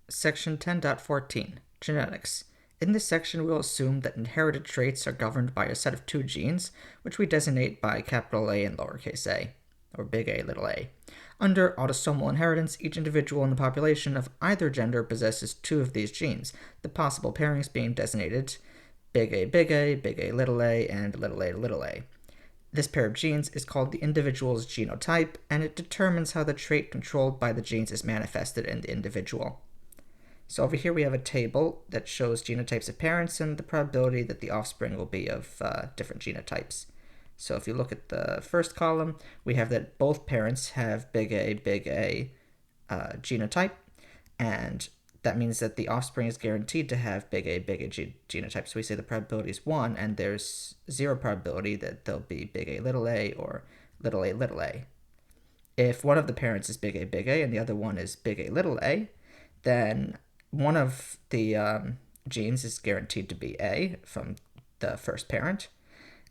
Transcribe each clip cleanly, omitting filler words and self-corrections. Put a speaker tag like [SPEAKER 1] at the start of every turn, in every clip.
[SPEAKER 1] Section 10.14, Genetics. In this section, we'll assume that inherited traits are governed by a set of two genes, which we designate by capital A and lowercase a, or big A, little a. Under autosomal inheritance, each individual in the population of either gender possesses two of these genes, the possible pairings being designated big A, little a, and little a, little a. This pair of genes is called the individual's genotype, and it determines how the trait controlled by the genes is manifested in the individual. So over here we have a table that shows genotypes of parents and the probability that the offspring will be of different genotypes. So if you look at the first column, we have that both parents have big A genotype, and that means that the offspring is guaranteed to have big A genotype. So we say the probability is 1, and there's 0 probability that they'll be big A or little a. If one of the parents is big A and the other one is big A, then one of the genes is guaranteed to be A from the first parent,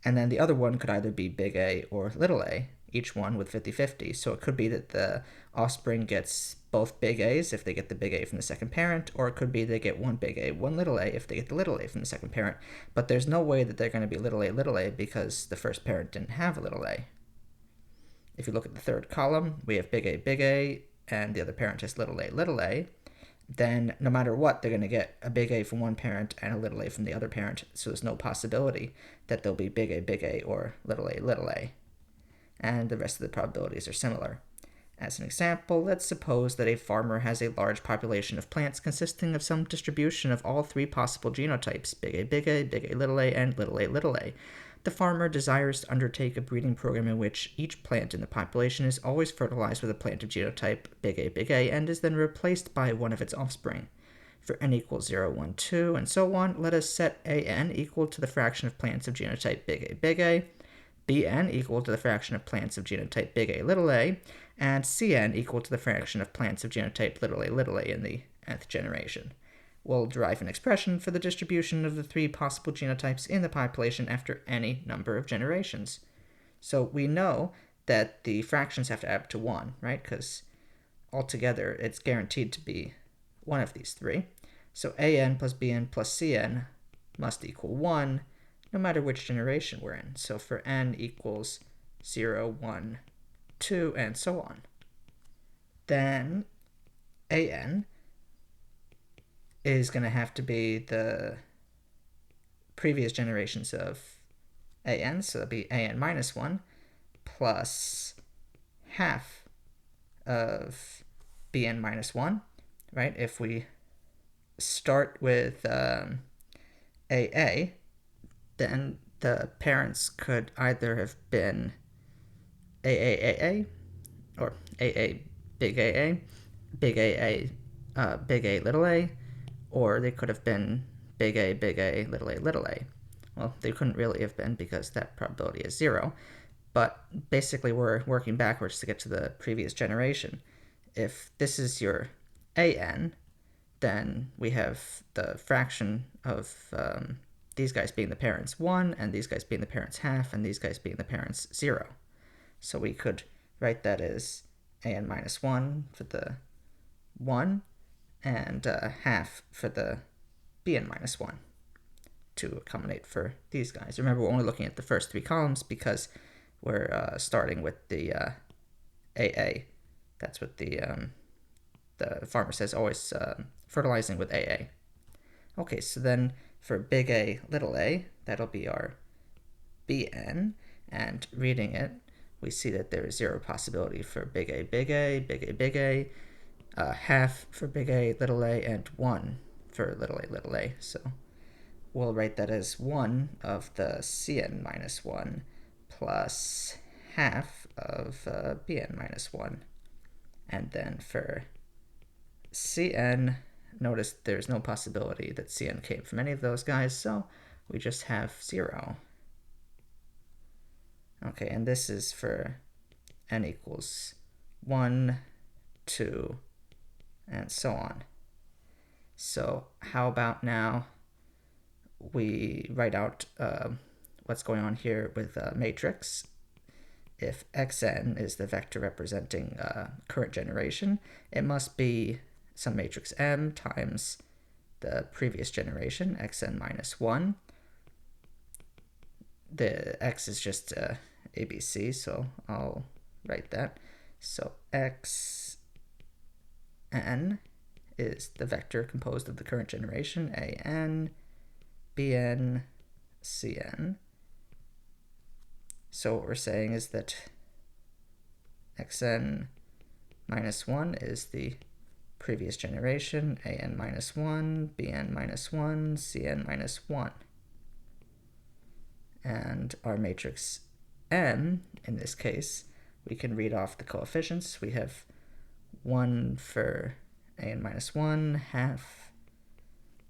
[SPEAKER 1] and then the other one could either be big A or little a, each one with 50-50. So it could be that the offspring gets both big A's if they get the big A from the second parent, or it could be they get one big A, one little a if they get the little a from the second parent. But there's no way that they're going to be little a because the first parent didn't have a little a. If you look at the third column, we have big A, and the other parent has little a, then no matter what, they're going to get a big A from one parent and a little a from the other parent, so there's no possibility that they'll be big A or little a. And the rest of the probabilities are similar. As an example, let's suppose that a farmer has a large population of plants consisting of some distribution of all three possible genotypes, big A, little a, and little a. The farmer desires to undertake a breeding program in which each plant in the population is always fertilized with a plant of genotype big A, and is then replaced by one of its offspring. For n equals 0, 1, 2, and so on, let us set an equal to the fraction of plants of genotype big A, bn equal to the fraction of plants of genotype big A, little a, and cn equal to the fraction of plants of genotype little a in the nth generation. We'll derive an expression for the distribution of the three possible genotypes in the population after any number of generations. So we know that the fractions have to add up to 1, right? Because altogether it's guaranteed to be one of these three. So an plus bn plus cn must equal 1, no matter which generation we're in. So for n equals 0, 1, 2, and so on, then an is going to have to be the previous generations of an, so that'll be an minus 1 plus half of bn minus 1, right? If we start with AA, then the parents could either have been AAAA, or AA, big A, big A, little a, or they could have been big A, little a. Well, they couldn't really have been because that probability is 0, but basically we're working backwards to get to the previous generation. If this is your an, then we have the fraction of these guys being the parents 1, and these guys being the parents half, and these guys being the parents 0. So we could write that as an minus 1 for the 1, and half for the bn minus 1 to accommodate for these guys. Remember, we're only looking at the first three columns because we're starting with the AA. That's what the farmer says, always fertilizing with AA. Okay, so then for big A, little a, that'll be our bn, and reading it, we see that there is 0 possibility for big A, half for big A, little a, and 1 for little a. So we'll write that as 1 of the cn minus 1 plus half of bn minus 1. And then for cn, notice there's no possibility that cn came from any of those guys, so we just have 0. Okay, and this is for n equals 1, 2, and so on. So how about now we write out what's going on here with a matrix. If xn is the vector representing current generation, it must be some matrix M times the previous generation, xn minus 1. The x is just ABC, so I'll write that. So xn is the vector composed of the current generation, an, bn, cn. So what we're saying is that xn minus 1 is the previous generation, an minus 1, bn minus 1, cn minus 1. And our matrix M, in this case, we can read off the coefficients. We have 1 for an minus 1, half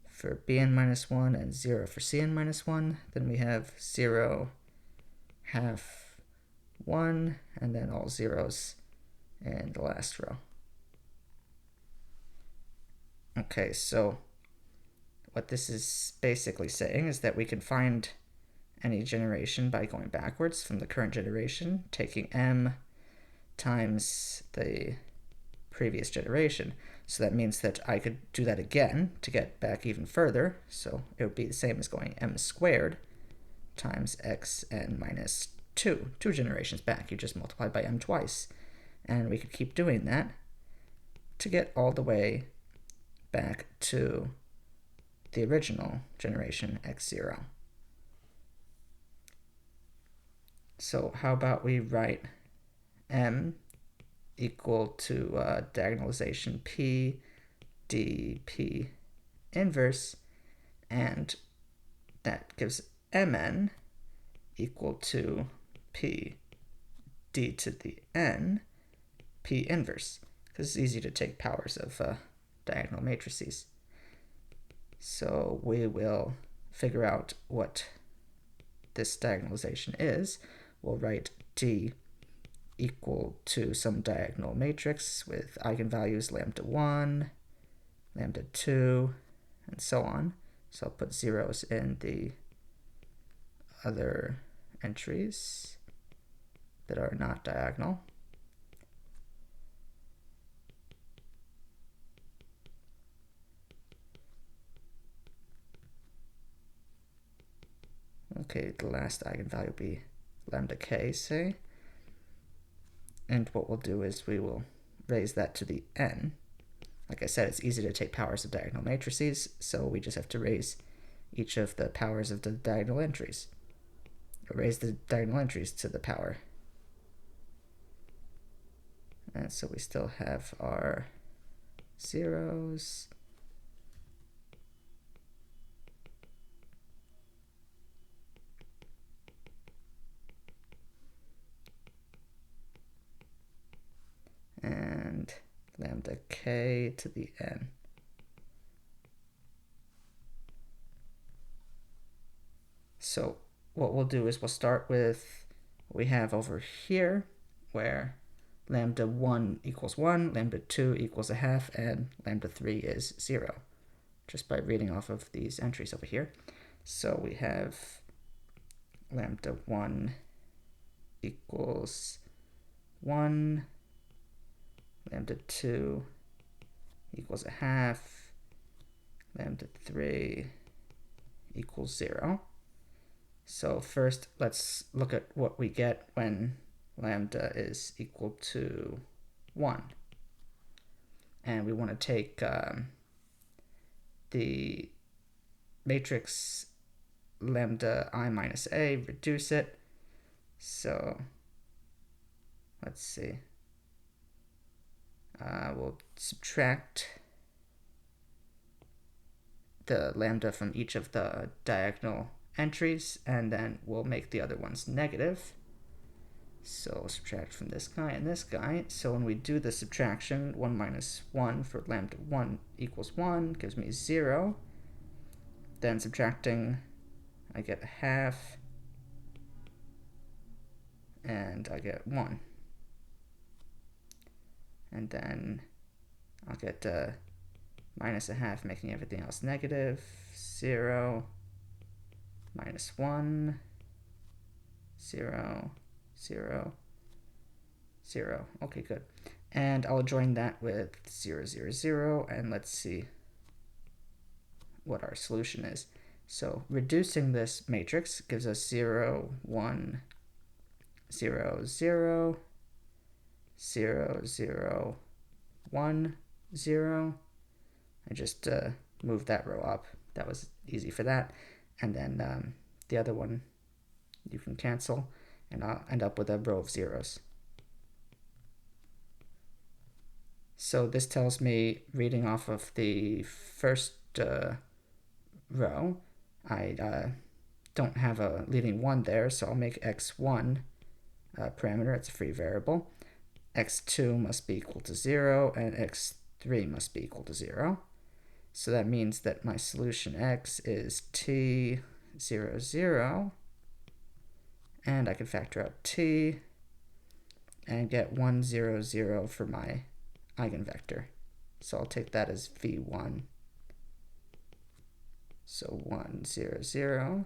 [SPEAKER 1] for bn minus 1, and 0 for cn minus 1. Then we have 0, half, 1, and then all zeros in the last row. Okay, so what this is basically saying is that we can find any generation by going backwards from the current generation, taking m times the previous generation. So that means that I could do that again to get back even further. So it would be the same as going m squared times xn minus 2. 2 generations back. You just multiply by m twice. And we could keep doing that to get all the way back to the original generation, x0. So how about we write m equal to diagonalization p dp inverse, and that gives mn equal to p d to the n p inverse, because it's easy to take powers of diagonal matrices. So we will figure out what this diagonalization is. We'll write D equal to some diagonal matrix with eigenvalues lambda 1, lambda 2, and so on. So I'll put zeros in the other entries that are not diagonal. Okay, the last eigenvalue will be lambda k, say. And what we'll do is we will raise that to the n. Like I said, it's easy to take powers of diagonal matrices, so we just have to raise each of the powers of the diagonal entries. Or raise the diagonal entries to the power. And so we still have our zeros. And lambda k to the n. So what we'll do is we'll start with what we have over here, where lambda 1 equals 1, lambda 2 equals a half, and lambda 3 is 0, just by reading off of these entries over here. So we have lambda 1 equals 1, lambda 2 equals a half, lambda 3 equals 0. So first, let's look at what we get when lambda is equal to 1. And we want to take the matrix lambda I minus a, reduce it. So let's see. We'll subtract the lambda from each of the diagonal entries, and then we'll make the other ones negative. So we'll subtract from this guy and this guy. So when we do the subtraction, 1 minus 1 for lambda 1 equals 1, gives me 0. Then subtracting, I get a half, and I get 1. And then I'll get minus a half, making everything else negative, 0, minus 1, 0, 0, 0. Okay, good. And I'll join that with 0, 0, 0, and let's see what our solution is. So reducing this matrix gives us 0, 1, 0, 0, 0, 0, 1, 0. I just moved that row up. That was easy for that. And then the other one you can cancel, and I'll end up with a row of zeros. So this tells me, reading off of the first row, I don't have a leading 1 there, so I'll make x1 parameter. It's a free variable. x2 must be equal to 0, and x3 must be equal to 0. So that means that my solution x is t, 0, 0, and I can factor out t and get 1, 0, 0 for my eigenvector. So I'll take that as v1. So 1, 0, 0.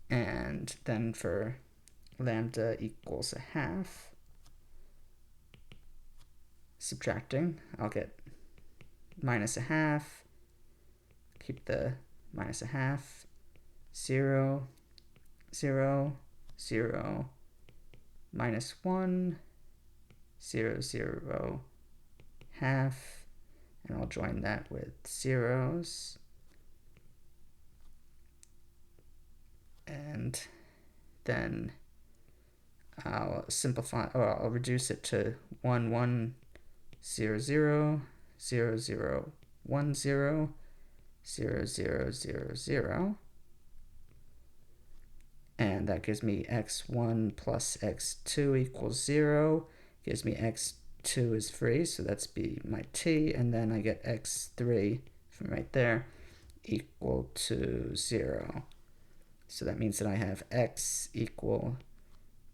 [SPEAKER 1] And then for lambda equals a half, subtracting, I'll get minus a half, keep the minus a half, 0, 0, 0, minus 1, 0, 0, half, and I'll join that with zeros. And then I'll simplify, or I'll reduce it to 1, 1, 0, 0, 0, 0, 1, 0, 0, 0, 0, 0. And that gives me x1 plus x2 equals 0. Gives me x2 is free, so that's be my t. And then I get x3 from right there equal to 0. So that means that I have x equal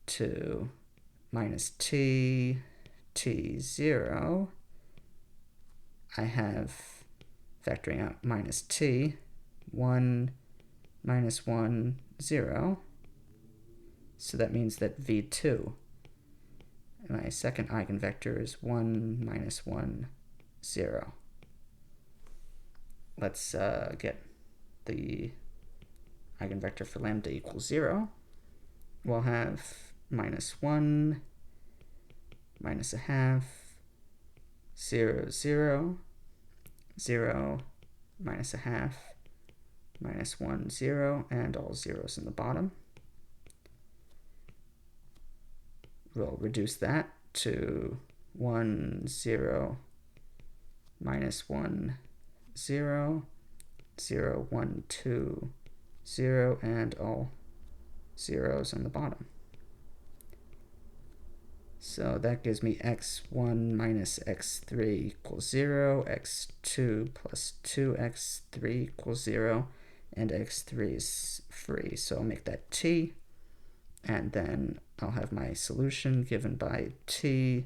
[SPEAKER 1] to minus t, t0. I have, factoring out minus t, 1, minus 1, 0. So that means that v2, my second eigenvector, is 1, minus 1, 0. Let's get the eigenvector for lambda equals 0. We'll have minus 1, minus a half, 0, 0, 0, minus a half, minus 1, 0, and all zeros in the bottom. We'll reduce that to 1, 0, minus 1, 0, 0, 1, 2, 0, and all zeros on the bottom. So that gives me x1 minus x3 equals 0, x2 plus 2x3 equals 0, and x3 is free. So I'll make that t, and then I'll have my solution given by t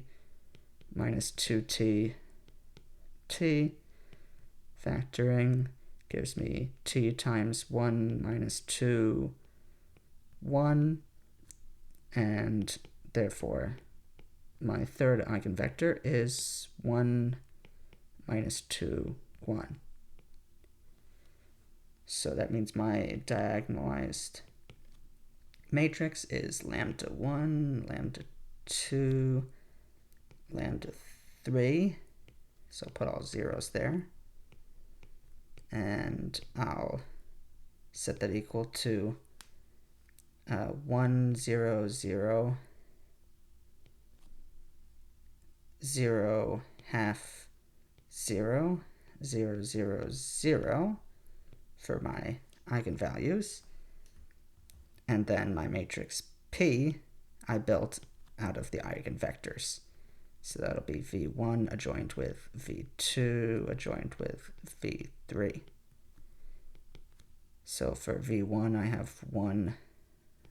[SPEAKER 1] minus 2t, t. Factoring gives me t times 1 minus 2, 1, and therefore my third eigenvector is 1, minus 2, 1. So that means my diagonalized matrix is lambda 1, lambda 2, lambda 3. So I'll put all zeros there. And I'll set that equal to 1, 0, 0, 0, half, 0, 0, 0, 0 for my eigenvalues. And then my matrix P I built out of the eigenvectors. So that'll be v1 adjoined with v2 adjoined with v3. So for v1 I have 1,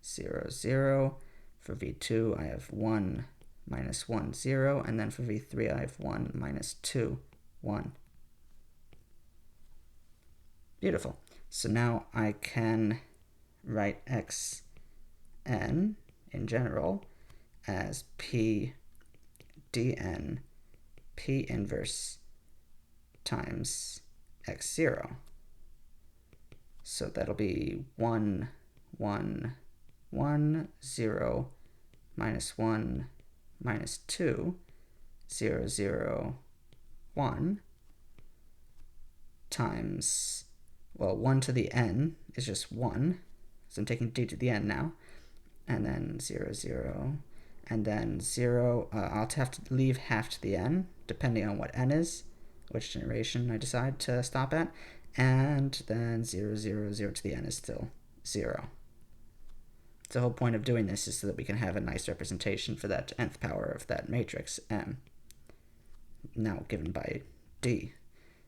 [SPEAKER 1] 0, 0. For v2 I have 1, minus 1, 0. And then for v3 I have 1, minus 2, 1. Beautiful. So now I can write xn in general as p dn p inverse times x0. So that'll be 1, 1, 1, 0, minus 1, minus 2, 0, 0, 1, times, well, 1 to the n is just 1, so I'm taking d to the n now, and then 0, 0, and then 0, I'll have to leave half to the n, depending on what n is, which generation I decide to stop at, and then 0, 0, 0 to the n is still 0. The whole point of doing this is so that we can have a nice representation for that nth power of that matrix M, now given by D.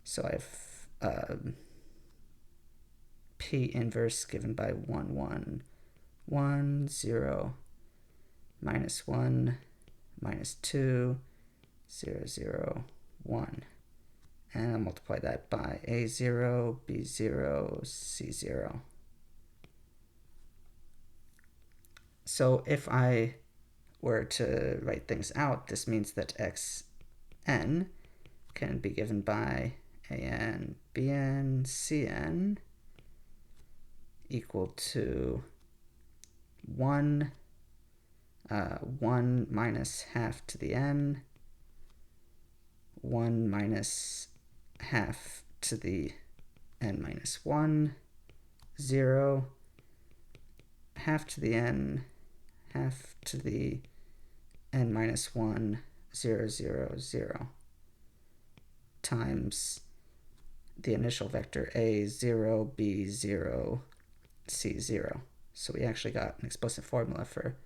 [SPEAKER 1] So I have P inverse given by 1, 1, 1, 0, minus 1, minus 2, 0, 0, 1. And I'll multiply that by A0, B0, C0. So if I were to write things out, this means that xn can be given by an, bn, cn equal to 1, 1 minus half to the n, 1 minus half to the n minus 1, 0, half to the n, half to the n minus 1, 0, 0, 0, times the initial vector A0, B0, C0. So we actually got an explicit formula for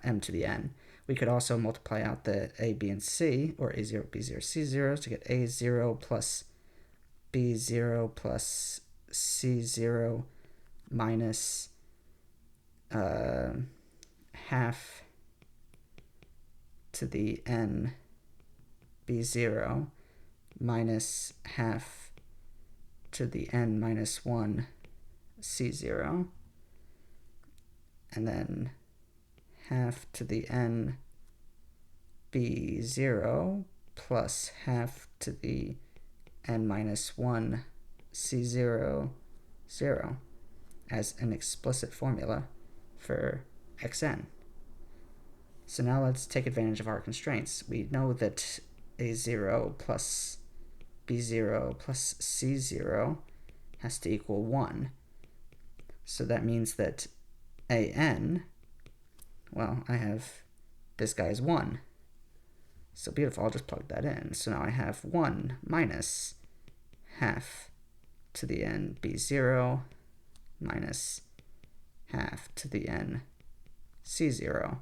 [SPEAKER 1] m to the n. We could also multiply out the a, b, and c, or a0, b0, c0, to get a0 plus b0 plus c0 minus half to the n b0 minus half to the n minus 1 c0, and then half to the n b0 plus half to the n minus 1 c0, 0 as an explicit formula for xn. So now let's take advantage of our constraints. We know that a0 plus b0 plus c0 has to equal 1. So that means that an, well, I have this guy's 1. So beautiful, I'll just plug that in. So now I have 1 minus half to the n b0 minus half to the n c0.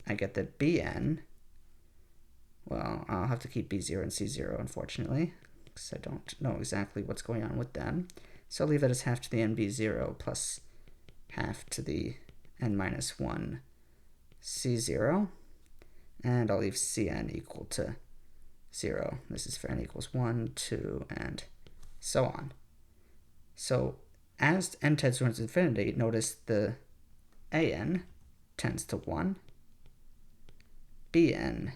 [SPEAKER 1] I get that bn, well, I'll have to keep b0 and c0, unfortunately, because I don't know exactly what's going on with them. So I'll leave that as half to the n b0 plus half to the n minus 1 c0, and I'll leave cn equal to 0. This is for n equals 1, 2, and so on. So as n tends towards infinity, notice the an tends to 1, bn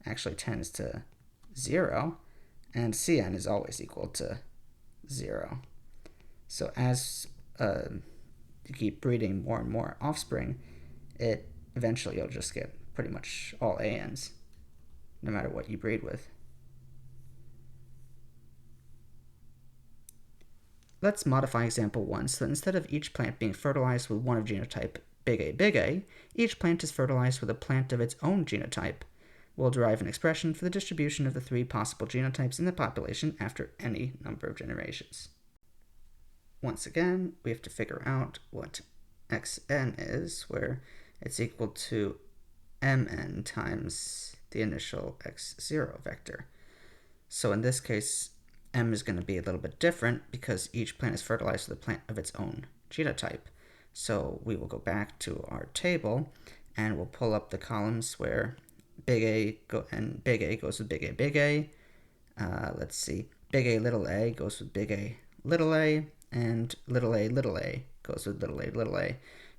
[SPEAKER 1] actually tends to 0, and cn is always equal to 0. So as you keep breeding more and more offspring, eventually you'll just get pretty much all ANs, no matter what you breed with. Let's modify example 1 so that instead of each plant being fertilized with one of genotype big A, each plant is fertilized with a plant of its own genotype. We'll derive an expression for the distribution of the 3 possible genotypes in the population after any number of generations. Once again, we have to figure out what xn is, where it's equal to mn times the initial x0 vector. So in this case, m is going to be a little bit different because each plant is fertilized with a plant of its own genotype. So we will go back to our table and we'll pull up the columns where big A goes with big A. Let's see, big A goes with big A, and little a goes with little a.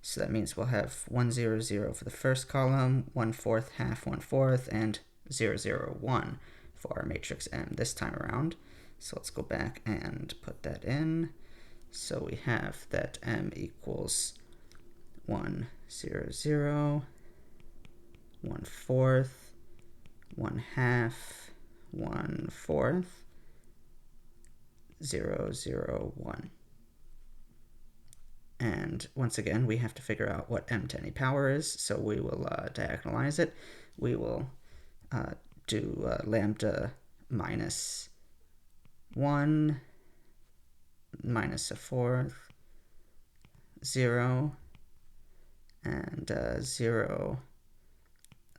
[SPEAKER 1] So that means we'll have 1, 0, 0 for the first column, 1/4, half, 1/4, and 0, 0, 1 for our matrix M this time around. So let's go back and put that in. So we have that M equals 1, 0, 0, 1/4, 1/2, 1/4, 0, 0, 1. And once again, we have to figure out what m to any power is, so we will diagonalize it. We will do lambda minus 1 minus 1/4, 0, and 0,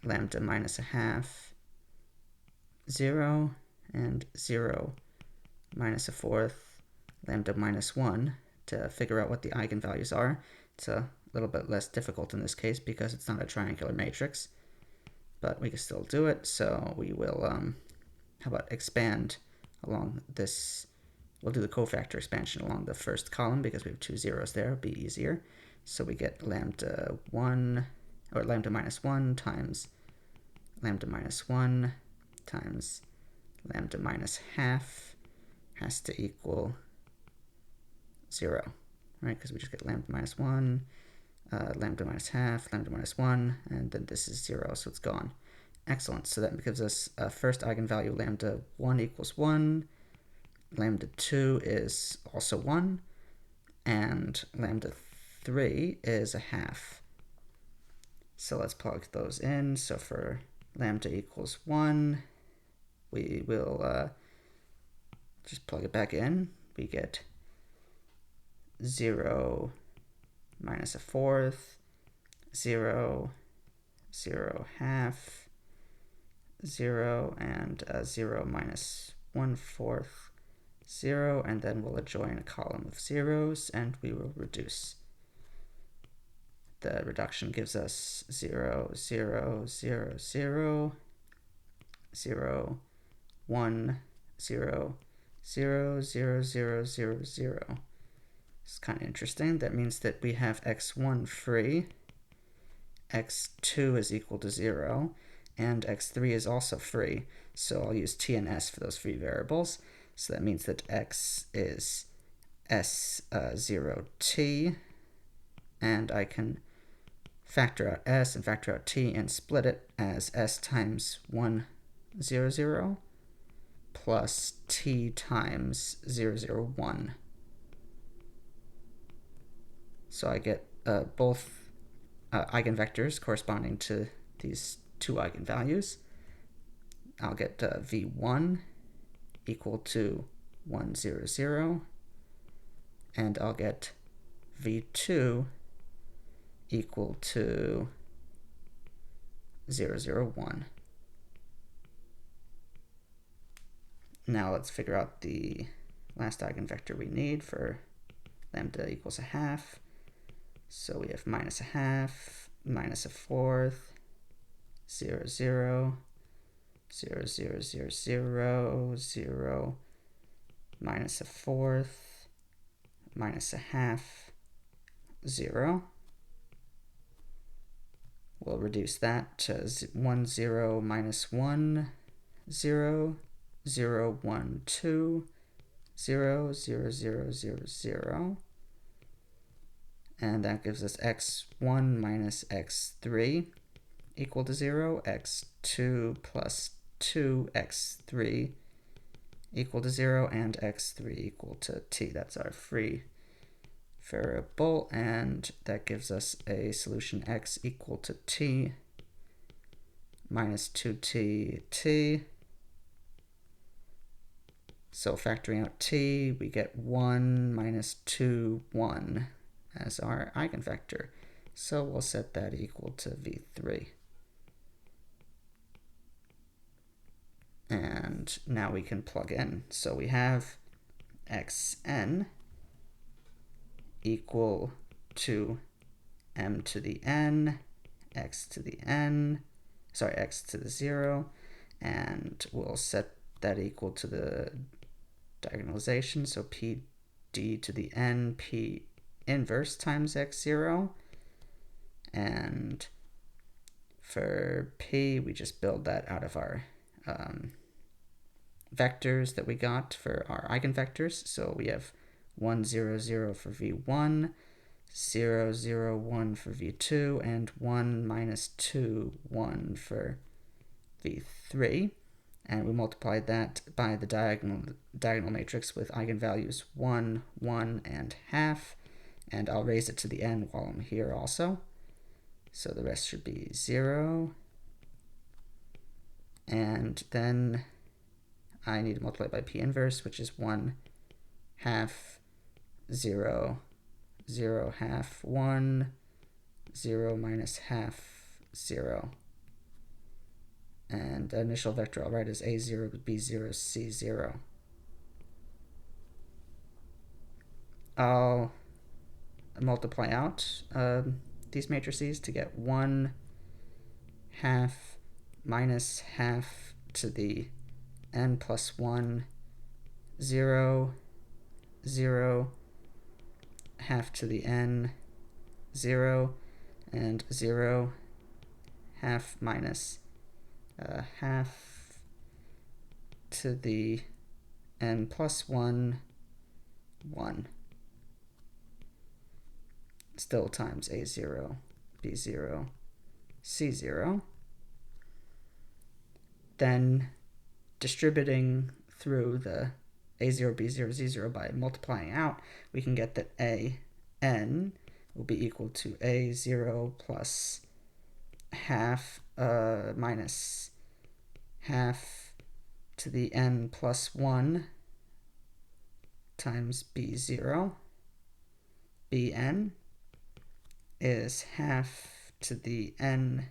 [SPEAKER 1] lambda minus 1/2, 0, and 0 minus 1/4, lambda minus 1, to figure out what the eigenvalues are. It's a little bit less difficult in this case because it's not a triangular matrix, but we can still do it. So we will, how about expand along this, we'll do the cofactor expansion along the first column because we have 2 zeros there, it'll be easier. So we get lambda 1, or lambda minus 1 times lambda minus 1 times lambda minus 1/2 has to equal 0, right? Because we just get lambda minus 1, lambda minus 1/2, lambda minus 1, and then this is 0, so it's gone. Excellent. So that gives us a first eigenvalue, lambda 1 equals 1, lambda 2 is also 1, and lambda 3 is 1/2. So let's plug those in. So for lambda equals 1, we will just plug it back in. We get 0 minus 1/4, 0, 0 half, 0, and 0 minus 1/4, 0, and then we'll adjoin a column of zeros, and we will reduce. The reduction gives us 0, 0, 0, 0, 0, 1, 0, 0, 0, 0, 0, 0. It's kind of interesting. That means that we have x1 free, x2 is equal to 0, and x3 is also free. So I'll use t and s for those free variables. So that means that x is s0t, and I can factor out s and factor out t and split it as s times 1, 0, 0 plus t times 0, 0, 1. So I get both eigenvectors corresponding to these two eigenvalues. I'll get v1 equal to 1, 0, 0, and I'll get v2 equal to 0, 0, 1. Now let's figure out the last eigenvector we need for lambda equals 1/2. So we have minus 1/2, minus 1/4, 0, 0, 0, 0, 0, 0, 0, minus 1/4, minus 1/2, 0. We'll reduce that to 1, 0, minus 1, 0, 0, 1, 2, 0, 0, 0, 0, 0. And that gives us x1 minus x3 equal to 0, x2 plus 2x3 equal to 0, and x3 equal to t. That's our free variable, and that gives us a solution x equal to t minus 2t t. So factoring out t, we get 1 minus 2, 1 as our eigenvector. So we'll set that equal to v3. And now we can plug in. So we have xn equal to m to the n, x to the n, sorry, x to the 0, and we'll set that equal to the diagonalization, so p d to the n, p inverse times x0, And for P, we just build that out of our vectors that we got for our eigenvectors. So we have 1, 0, 0 for V1, 0, 0, 1 for V2, and 1, minus 2, 1 for V3. And we multiplied that by the diagonal matrix with eigenvalues 1, 1, and half. And I'll raise it to the n while I'm here also. So the rest should be 0. And then I need to multiply by P inverse, which is 1 half 0, 0 half 1, 0 minus half 0. And the initial vector I'll write as A0, B0, C0. I'll multiply out these matrices to get 1 half minus half to the n plus 1, 0, 0, half to the n, 0, and 0, half minus half to the n plus 1, 1. Still times A0, B0, C0. Then distributing through the A0, B0, Z0 by multiplying out, we can get that AN will be equal to A0 plus half minus half to the n plus 1 times B0. Bn is half to the n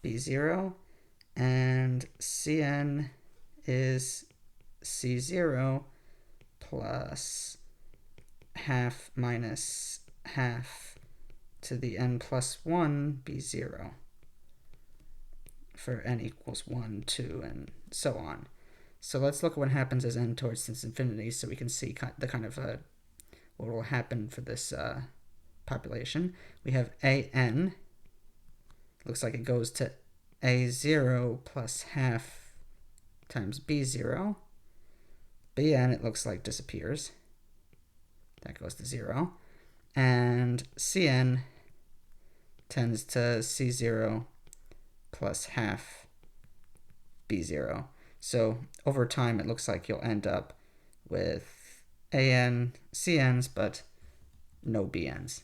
[SPEAKER 1] B0, and Cn is C0 plus half minus half to the n plus 1 B0 for n equals 1, 2, and so on. So let's look at what happens as n towards infinity so we can see the kind of what will happen for this population. We have an, looks like it goes to a0 plus half times b0. Bn, it looks like disappears. That goes to 0. And Cn tends to C0 plus half b0. So over time, it looks like you'll end up with an, Cn's, but no bn's.